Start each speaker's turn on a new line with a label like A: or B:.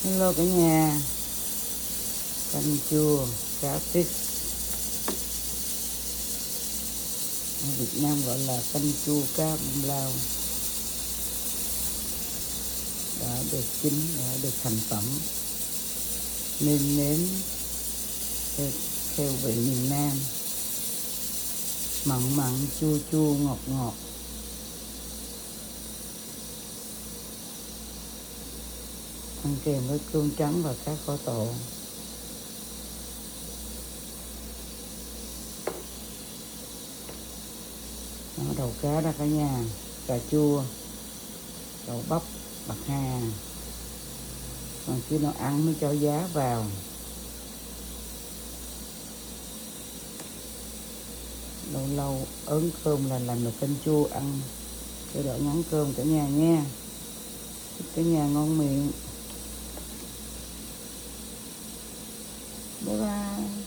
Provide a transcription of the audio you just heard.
A: Hello cả nhà. Canh chua cá tích, ở Việt Nam gọi là canh chua cá bông lau, đã được chín, đã được thành phẩm, nêm nếm theo vị miền Nam, mặn mặn chua chua ngọt ngọt, ăn kèm với cơm trắng và cá kho tộ. Đó, đầu cá đó cả nhà, cà chua, đậu bắp, bạc hà, còn khi nào ăn mới cho giá vào. Lâu lâu ớn cơm là làm được canh chua ăn cho đỡ ngán cơm cả nhà nha. Chúc cả nhà ngon miệng. Bye bye.